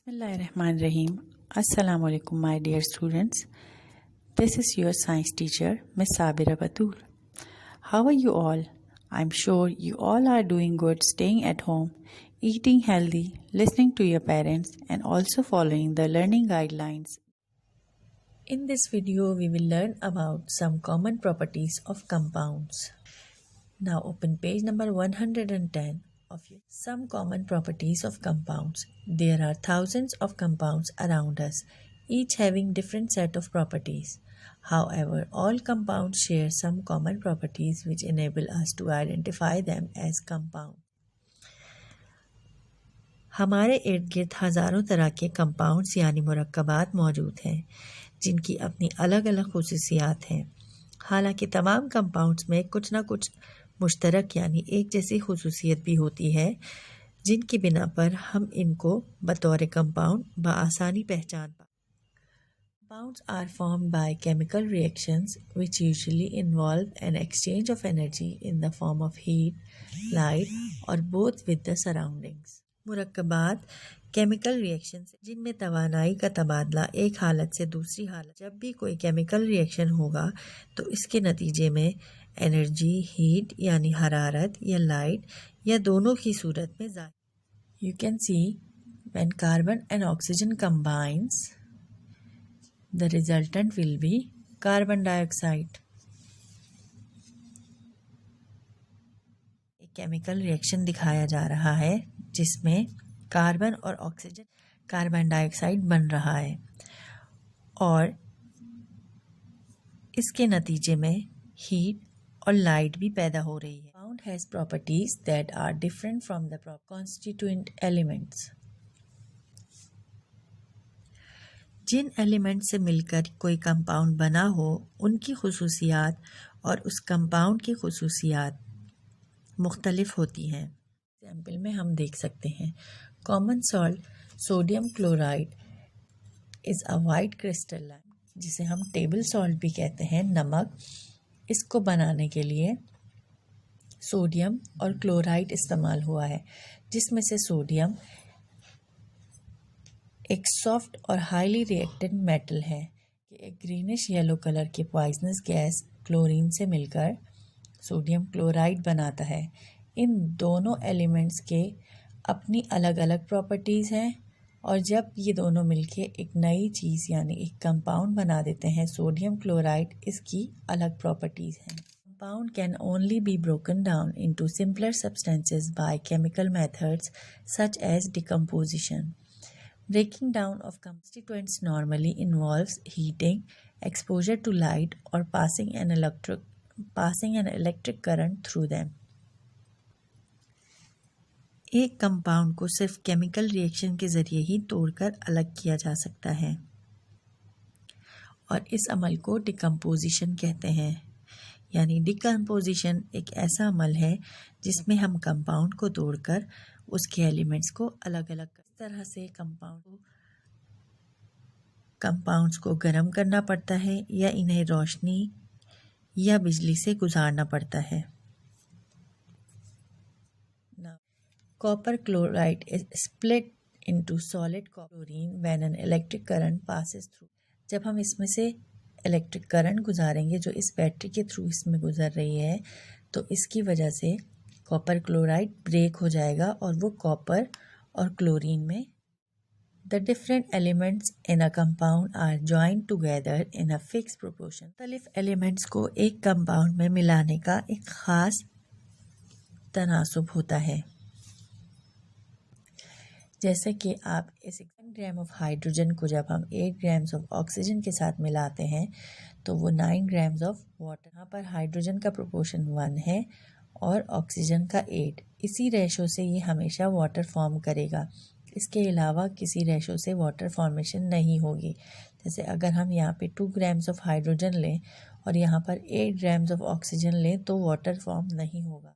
Bismillahirrahmanirrahim. Assalamu alaikum, my dear students. This is your science teacher, Miss Sabira Batul. How are you all? I'm sure you all are doing good, staying at home, eating healthy, listening to your parents, and also following the learning guidelines. In this video, we will learn about some common properties of compounds. Now open page number 110 of some common properties of compounds. There are thousands of compounds around us, each having different set of properties. However, all compounds share some common properties which enable us to identify them as compounds. हमारे इर्द गिर्द हज़ारों तरह के compounds यानी मुरक्कबात मौजूद हैं जिनकी अपनी अलग अलग खुसूसियात हैं। हालांकि तमाम कंपाउंड्स में कुछ ना कुछ मुश्तरक यानी एक जैसी खुसूसियत भी होती है जिनकी बिना पर हम इनको बतौर कंपाउंड बआसानी पहचान पाते। Compounds are formed by chemical reactions which usually involve an exchange of energy in the form of heat, light or both with the surroundings. मुरक्कबात केमिकल रिएक्शन जिनमें तवानाई का तबादला एक हालत से दूसरी हालत। जब भी कोई केमिकल रिएक्शन होगा तो इसके नतीजे में एनर्जी हीट यानी हरारत या लाइट या दोनों की सूरत में ज़ाहिर। You can see when carbon and oxygen combines the resultant will be carbon dioxide. एक केमिकल रिएक्शन दिखाया जा रहा है जिसमें कार्बन और ऑक्सीजन कार्बन डाइऑक्साइड बन रहा है और इसके नतीजे में हीट और लाइट भी पैदा हो रही है। Compound has properties that are different from the constituent elements. जिन एलिमेंट से मिलकर कोई कंपाउंड बना हो उनकी खुसूसियात और उस कंपाउंड की खुसूसियात मुख्तलिफ होती हैं। एग्जाम्पल में हम देख सकते हैं common salt sodium chloride is a white crystalline जिसे हम टेबल सॉल्ट भी कहते हैं नमक। इसको बनाने के लिए सोडियम और क्लोराइड इस्तेमाल हुआ है जिसमें से सोडियम एक सॉफ्ट और हाईली रिएक्टेड मेटल है कि एक ग्रीनिश येलो कलर की पॉइजनस गैस क्लोरीन से मिलकर सोडियम क्लोराइड बनाता है। इन दोनों एलिमेंट्स के अपनी अलग अलग प्रॉपर्टीज़ हैं और जब ये दोनों मिलके एक नई चीज़ यानी एक कंपाउंड बना देते हैं सोडियम क्लोराइड, इसकी अलग प्रॉपर्टीज़ हैं। Compound can only be broken down into simpler substances by chemical methods such as decomposition. Breaking down of constituents normally involves heating, exposure to light or passing an electric current through them. एक compound को सिर्फ chemical reaction के ज़रिए ही तोड़कर अलग किया जा सकता है और इस अमल को डिकम्पोजिशन कहते हैं। यानी डिकम्पोजिशन एक ऐसा अमल है जिसमें हम कंपाउंड को तोड़कर उसके एलिमेंट्स को अलग अलग इस तरह से कंपाउंड्स को गर्म करना पड़ता है या इन्हें रोशनी या बिजली से गुजारना पड़ता है। Copper chloride is split into solid chlorine when an electric current passes through. जब हम इसमें से इलेक्ट्रिक करंट गुजारेंगे जो इस बैटरी के थ्रू इसमें गुजर रही है तो इसकी वजह से कॉपर क्लोराइड ब्रेक हो जाएगा और वो कॉपर और क्लोरीन में The different elements in a compound are joined together in a fixed proportion. मुख्तलिफ एलिमेंट्स को एक कंपाउंड में मिलाने का एक ख़ास तनासुब होता है। जैसे कि आप इस 1 ग्राम ऑफ हाइड्रोजन को जब हम 8 ग्राम्स ऑफ ऑक्सीजन के साथ मिलाते हैं तो वो 9 ग्राम्स ऑफ वाटर। यहाँ पर हाइड्रोजन का प्रोपोर्शन 1 है और ऑक्सीजन का 8। इसी रेशो से ये हमेशा वाटर फॉर्म करेगा। इसके अलावा किसी रेशो से वाटर फॉर्मेशन नहीं होगी। जैसे अगर हम यहाँ पे 2 ग्राम्स ऑफ हाइड्रोजन लें और यहाँ पर 8 ग्राम्स ऑफ ऑक्सीजन लें तो वाटर फॉर्म नहीं होगा।